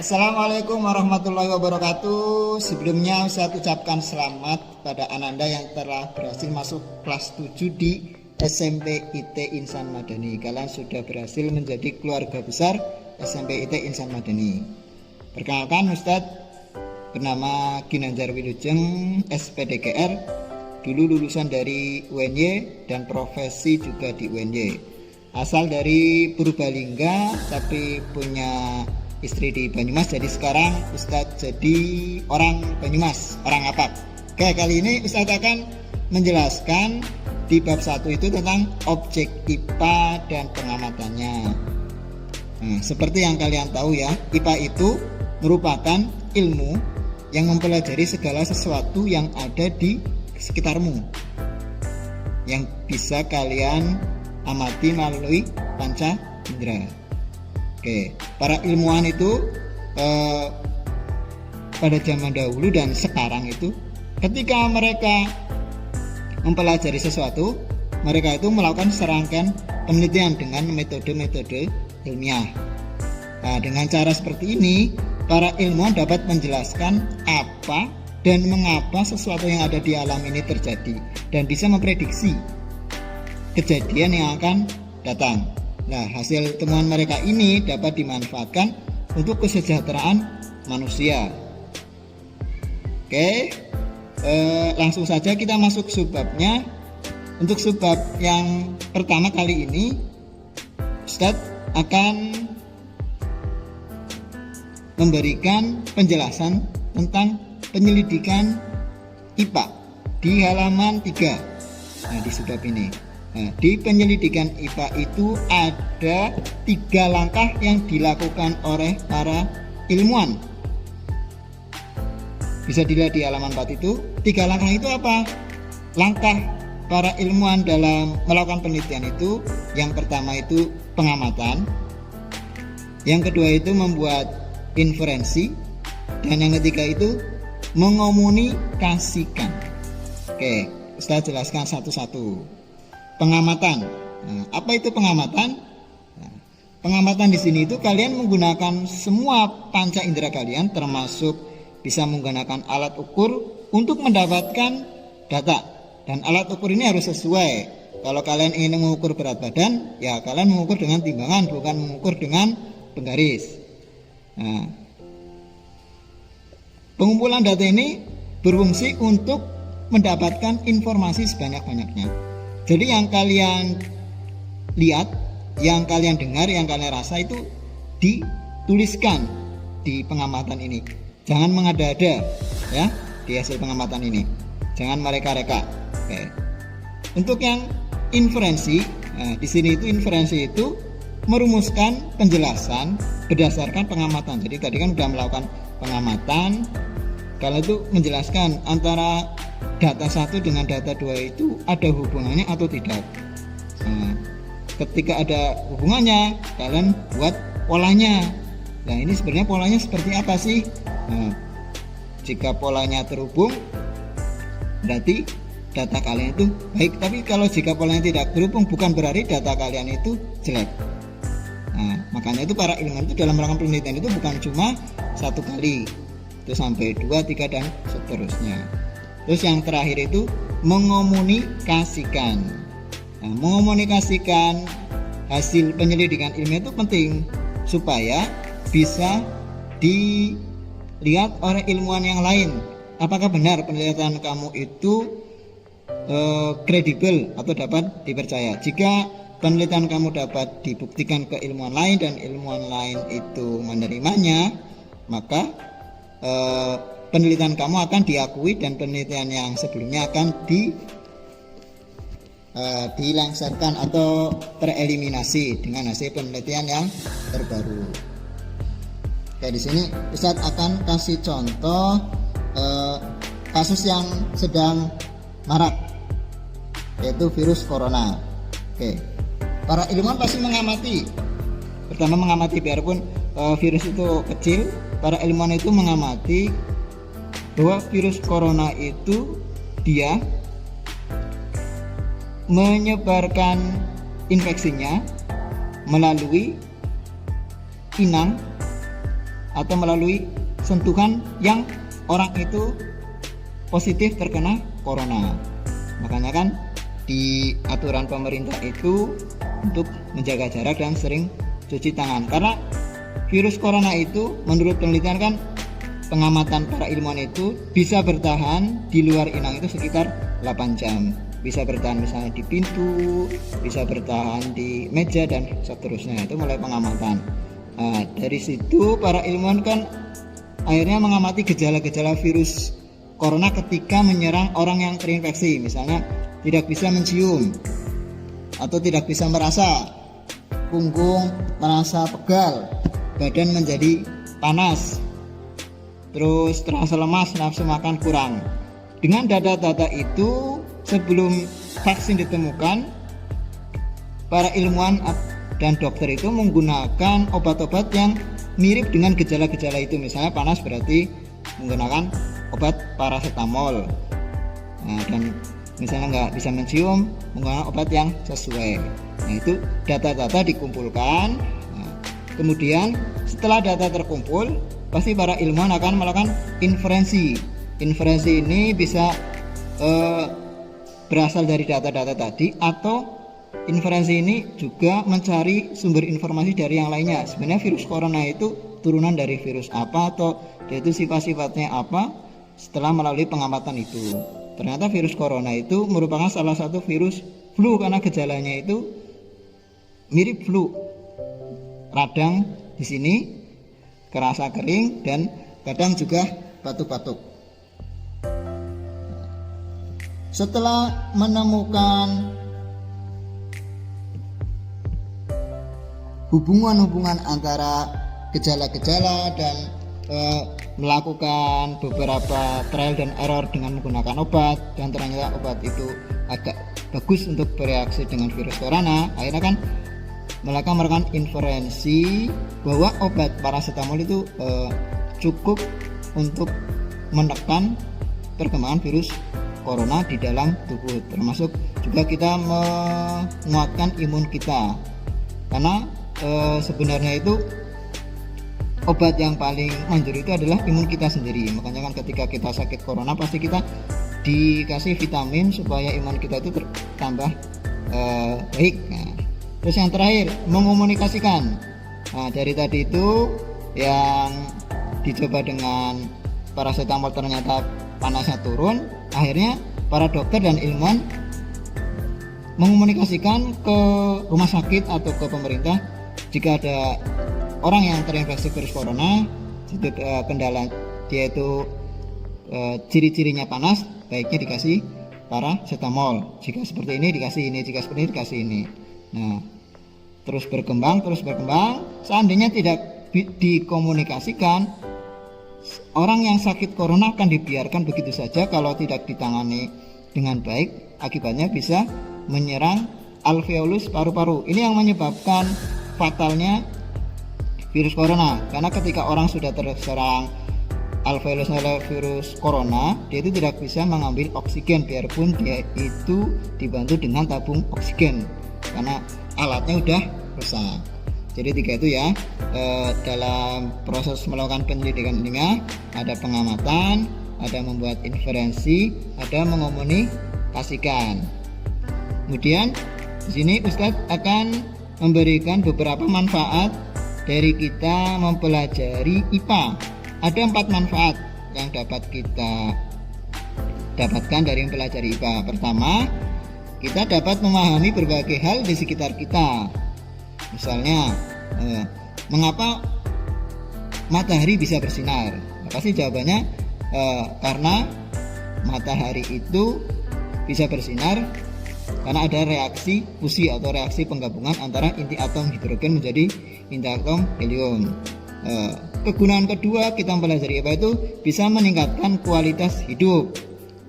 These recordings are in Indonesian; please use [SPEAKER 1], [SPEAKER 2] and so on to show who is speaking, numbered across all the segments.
[SPEAKER 1] Assalamualaikum warahmatullahi wabarakatuh. Sebelumnya saya ucapkan selamat pada Ananda yang telah berhasil masuk kelas 7 di SMP IT Insan Madani. Kalian sudah berhasil menjadi keluarga besar SMP IT Insan Madani. Perkenalkan, Ustadz bernama Ginanjar Wilujeng, SPDGR, dulu lulusan dari UNY dan profesi juga di UNY. Asal dari Purbalingga tapi punya istri di Banyumas, jadi sekarang Ustadz jadi orang Banyumas, orang Apak. Oke, kali ini Ustadz akan menjelaskan di bab 1 itu tentang objek IPA dan pengamatannya. Nah, seperti yang kalian tahu ya, IPA itu merupakan ilmu yang mempelajari segala sesuatu yang ada di sekitarmu, yang bisa kalian amati melalui panca indera. Oke, para ilmuwan itu pada zaman dahulu dan sekarang itu, ketika mereka mempelajari sesuatu, mereka itu melakukan serangkaian penelitian dengan metode-metode ilmiah. Nah, dengan cara seperti ini, para ilmuwan dapat menjelaskan apa dan mengapa sesuatu yang ada di alam ini terjadi dan bisa memprediksi kejadian yang akan datang. Nah, hasil temuan mereka ini dapat dimanfaatkan untuk kesejahteraan manusia. Oke, langsung saja kita masuk subbabnya. Untuk subbab yang pertama kali ini, Ustadz akan memberikan penjelasan tentang penyelidikan IPA di halaman 3. Nah, di subbab ini. Nah, di penyelidikan IPA itu ada 3 langkah yang dilakukan oleh para ilmuwan. Bisa dilihat di halaman 4 itu. 3 langkah itu apa? Langkah para ilmuwan dalam melakukan penelitian itu, yang pertama itu pengamatan, yang kedua itu membuat inferensi, dan yang ketiga itu mengomunikasikan. Oke, Ustaz jelaskan satu-satu. Pengamatan. Nah, apa itu pengamatan? Nah, pengamatan di sini itu kalian menggunakan semua panca indera kalian, termasuk bisa menggunakan alat ukur untuk mendapatkan data. Dan alat ukur ini harus sesuai. Kalau kalian ingin mengukur berat badan, ya kalian mengukur dengan timbangan, bukan mengukur dengan penggaris. Nah, pengumpulan data ini berfungsi untuk mendapatkan informasi sebanyak-banyaknya. Jadi yang kalian lihat, yang kalian dengar, yang kalian rasa itu dituliskan di pengamatan ini. Jangan mengada-ada ya di hasil pengamatan ini. Jangan mereka-reka. Oke. Untuk yang inferensi, nah, di sini itu inferensi itu merumuskan penjelasan berdasarkan pengamatan. Jadi tadi kan sudah melakukan pengamatan, kalau itu menjelaskan antara data 1 dengan data 2 itu ada hubungannya atau tidak. Nah, ketika ada hubungannya, kalian buat polanya. Nah, ini sebenarnya polanya seperti apa sih? Nah, jika polanya terhubung, berarti data kalian itu baik. Tapi kalau jika polanya tidak terhubung, bukan berarti data kalian itu jelek. Nah, makanya itu para ilmuwan itu dalam melakukan penelitian itu bukan cuma 1 kali, itu sampai 2, 3 dan seterusnya. Terus yang terakhir itu mengomunikasikan. Nah, mengomunikasikan hasil penyelidikan ilmiah itu penting supaya bisa dilihat oleh ilmuwan yang lain. Apakah benar penelitian kamu itu kredibel atau dapat dipercaya? Jika penelitian kamu dapat dibuktikan ke ilmuwan lain dan ilmuwan lain itu menerimanya, maka penelitian kamu akan diakui dan penelitian yang sebelumnya akan dilengsarkan atau tereliminasi dengan hasil penelitian yang terbaru. Oke, di sini Ustadz akan kasih contoh kasus yang sedang marak, yaitu virus corona. Oke, para ilmuwan pasti mengamati. Pertama mengamati, biarpun virus itu kecil, para ilmuwan itu mengamati bahwa virus corona itu dia menyebarkan infeksinya melalui inang atau melalui sentuhan yang orang itu positif terkena corona. Makanya kan di aturan pemerintah itu untuk menjaga jarak dan sering cuci tangan, karena virus corona itu menurut penelitian kan, pengamatan para ilmuwan itu bisa bertahan di luar inang itu sekitar 8 jam. Bisa bertahan misalnya di pintu, bisa bertahan di meja dan seterusnya. Itu mulai pengamatan. Nah, dari situ para ilmuwan kan akhirnya mengamati gejala-gejala virus corona ketika menyerang orang yang terinfeksi. Misalnya tidak bisa mencium atau tidak bisa merasa, punggung merasa pegal, badan menjadi panas, terus terasa lemas, nafsu makan kurang. Dengan data-data itu, sebelum vaksin ditemukan, para ilmuwan dan dokter itu menggunakan obat-obat yang mirip dengan gejala-gejala itu. Misalnya panas berarti menggunakan obat paracetamol. Nah, dan misalnya nggak bisa mencium, menggunakan obat yang sesuai. Nah, itu data-data dikumpulkan. Nah, kemudian setelah data terkumpul, pasti para ilmuwan akan melakukan inferensi. Inferensi ini bisa berasal dari data-data tadi, atau inferensi ini juga mencari sumber informasi dari yang lainnya. Sebenarnya virus corona itu turunan dari virus apa, atau yaitu sifat-sifatnya apa. Setelah melalui pengamatan itu, ternyata virus corona itu merupakan salah satu virus flu, karena gejalanya itu mirip flu. Radang di sini, kerasa kering, dan kadang juga batuk-batuk. Setelah menemukan hubungan-hubungan antara gejala-gejala dan melakukan beberapa trial dan error dengan menggunakan obat, dan ternyata obat itu agak bagus untuk bereaksi dengan virus corona, akhirnya kan mereka melakukan inferensi bahwa obat paracetamol itu cukup untuk menekan perkembangan virus corona di dalam tubuh, termasuk juga kita menguatkan imun kita, karena sebenarnya itu obat yang paling manjur itu adalah imun kita sendiri. Makanya kan ketika kita sakit corona pasti kita dikasih vitamin supaya imun kita itu bertambah baik. Nah, terus yang terakhir, mengomunikasikan. Nah, dari tadi itu yang dicoba dengan paracetamol ternyata panasnya turun, akhirnya para dokter dan ilmuwan mengomunikasikan ke rumah sakit atau ke pemerintah jika ada orang yang terinfeksi virus corona, itu kendala dia itu ciri-cirinya panas, baiknya dikasih paracetamol. Jika seperti ini dikasih ini, jika seperti ini dikasih ini. Nah, terus berkembang. Seandainya tidak dikomunikasikan, orang yang sakit corona akan dibiarkan begitu saja kalau tidak ditangani dengan baik. Akibatnya bisa menyerang alveolus paru-paru. Ini yang menyebabkan fatalnya virus corona, karena ketika orang sudah terserang alveolus oleh virus corona, dia itu tidak bisa mengambil oksigen biarpun dia itu dibantu dengan tabung oksigen, karena alatnya udah rusak. Jadi 3 itu ya, dalam proses melakukan penyelidikan ilmiah ada pengamatan, ada membuat inferensi, ada mengomunikasikan. Kemudian di sini Ustadz akan memberikan beberapa manfaat dari kita mempelajari IPA. Ada 4 manfaat yang dapat kita dapatkan dari mempelajari IPA. Pertama, kita dapat memahami berbagai hal di sekitar kita. Misalnya, mengapa matahari bisa bersinar? Pasti jawabannya karena matahari itu bisa bersinar karena ada reaksi fusi atau reaksi penggabungan antara inti atom hidrogen menjadi inti atom helium. Kegunaan kedua kita mempelajari IPA itu bisa meningkatkan kualitas hidup.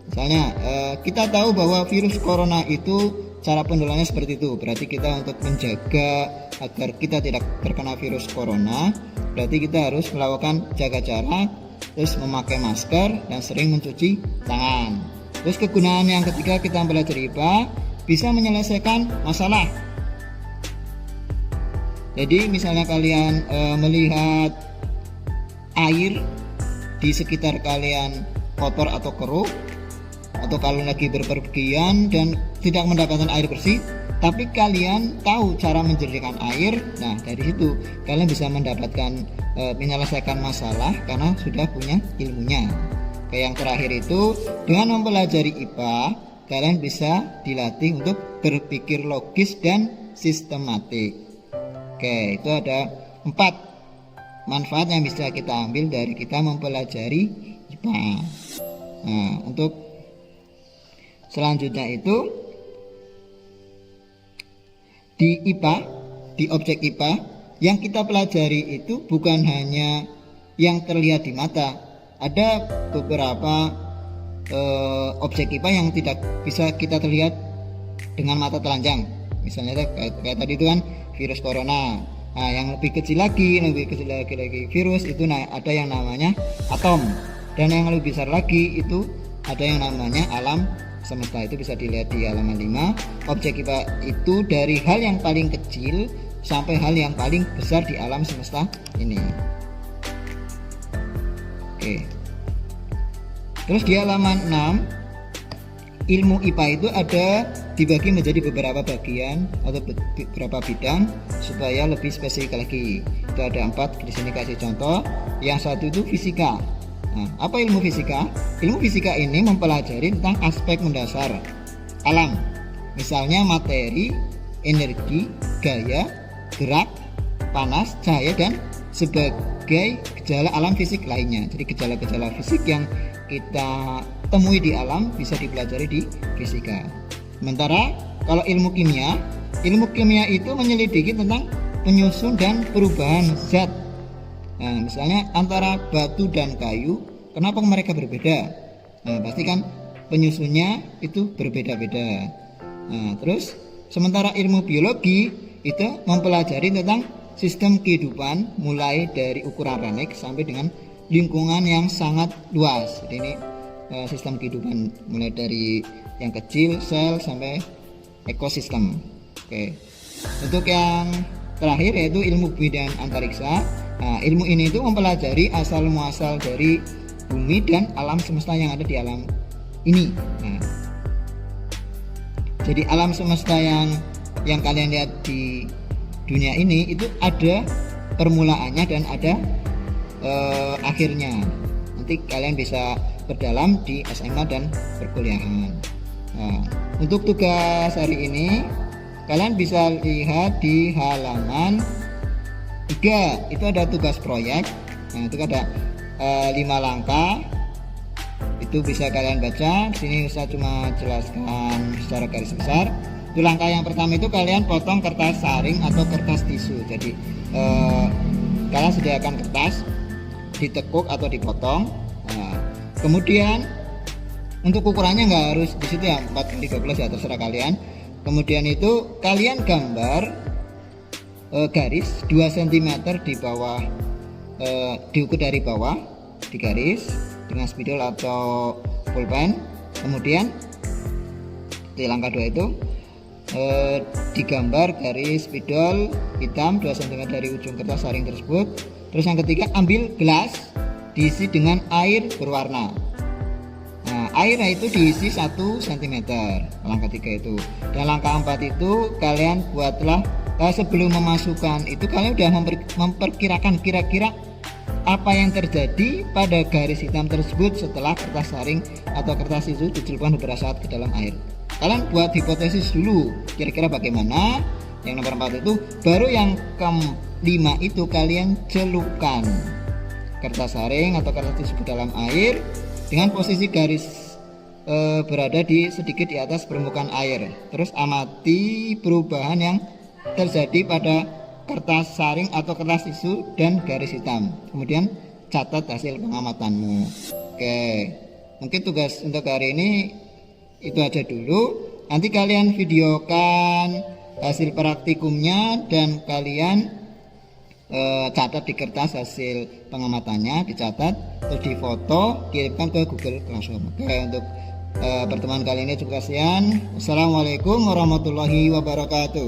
[SPEAKER 1] Misalnya kita tahu bahwa virus corona itu cara penularannya seperti itu. Berarti kita untuk menjaga agar kita tidak terkena virus corona, berarti kita harus melakukan jaga jarak, terus memakai masker dan sering mencuci tangan. Terus kegunaan yang ketiga kita mempelajari IPA bisa menyelesaikan masalah. Jadi misalnya kalian melihat air di sekitar kalian kotor atau keruh, atau kalian lagi berpergian dan tidak mendapatkan air bersih, tapi kalian tahu cara menjernihkan air, nah dari situ kalian bisa mendapatkan menyelesaikan masalah karena sudah punya ilmunya. Oke, yang terakhir itu dengan mempelajari IPA kalian bisa dilatih untuk berpikir logis dan sistematik. Oke, itu ada 4 manfaat yang bisa kita ambil dari kita mempelajari IPA. Nah, untuk selanjutnya itu di IPA, di objek IPA yang kita pelajari itu bukan hanya yang terlihat di mata. Ada beberapa objek IPA yang tidak bisa kita terlihat dengan mata telanjang. Misalnya kayak tadi itu kan virus corona. Nah, yang lebih kecil lagi virus itu ada yang namanya atom, dan yang lebih besar lagi itu ada yang namanya alam semesta. Itu bisa dilihat di halaman 5. Objek IPA itu dari hal yang paling kecil sampai hal yang paling besar di alam semesta ini. Oke. Terus di halaman 6, ilmu IPA itu ada dibagi menjadi beberapa bagian atau beberapa bidang supaya lebih spesifik lagi. Itu ada 4 di sini kasih contoh. Yang satu itu fisika. Nah, apa ilmu fisika? Ilmu fisika ini mempelajari tentang aspek mendasar alam. Misalnya materi, energi, gaya, gerak, panas, cahaya, dan sebagai gejala alam fisik lainnya. Jadi gejala-gejala fisik yang kita temui di alam bisa dipelajari di fisika. Sementara kalau ilmu kimia itu menyelidiki tentang penyusun dan perubahan zat. Nah, misalnya antara batu dan kayu, kenapa mereka berbeda? Nah, pasti kan penyusunnya itu berbeda-beda. Nah, terus sementara ilmu biologi itu mempelajari tentang sistem kehidupan mulai dari ukuran Rank sampai dengan lingkungan yang sangat luas. Jadi ini sistem kehidupan mulai dari yang kecil sel sampai ekosistem. Oke. Untuk yang terakhir yaitu ilmu bumi dan antariksa. Nah, ilmu ini itu mempelajari asal muasal dari bumi dan alam semesta yang ada di alam ini. Nah, jadi alam semesta yang kalian lihat di dunia ini itu ada permulaannya dan ada akhirnya. Nanti kalian bisa berdalam di SMA dan perkuliahan. Nah, untuk tugas hari ini kalian bisa lihat di halaman 3. Itu ada tugas proyek. Nah, itu ada 5 langkah. Itu bisa kalian baca. Di sini saya cuma jelaskan secara garis besar. Itu langkah yang pertama itu kalian potong kertas saring atau kertas tisu. Jadi kalian sediakan kertas, ditekuk atau dipotong. Nah, kemudian untuk ukurannya nggak harus di situ ya 4x13 ya, terserah kalian. Kemudian itu kalian gambar garis 2 cm di bawah, diukur dari bawah di garis dengan spidol atau pulpen. Kemudian di langkah 2 itu digambar garis spidol hitam 2 cm dari ujung kertas saring tersebut. Terus yang ketiga, ambil gelas diisi dengan air berwarna. Nah, airnya itu diisi 1 cm. Langkah 3 itu. Dan langkah 4 itu kalian buatlah sebelum memasukkan itu kalian sudah memperkirakan kira-kira apa yang terjadi pada garis hitam tersebut setelah kertas saring atau kertas tisu dicelupkan beberapa saat ke dalam air. Kalian buat hipotesis dulu kira-kira bagaimana. Yang nomor 4 itu, baru yang ke-5 itu kalian celupkan kertas saring atau kertas tisu ke dalam air dengan posisi garis berada sedikit di atas permukaan air. Terus amati perubahan yang terjadi pada kertas saring atau kertas tisu dan garis hitam. Kemudian catat hasil pengamatanmu. Oke, mungkin tugas untuk hari ini itu aja dulu. Nanti kalian videokan hasil praktikumnya dan kalian catat di kertas hasil pengamatannya, dicatat terus difoto, kirimkan ke Google Classroom. Oke, untuk pertemuan kali ini cukup sekian. Assalamualaikum warahmatullahi wabarakatuh.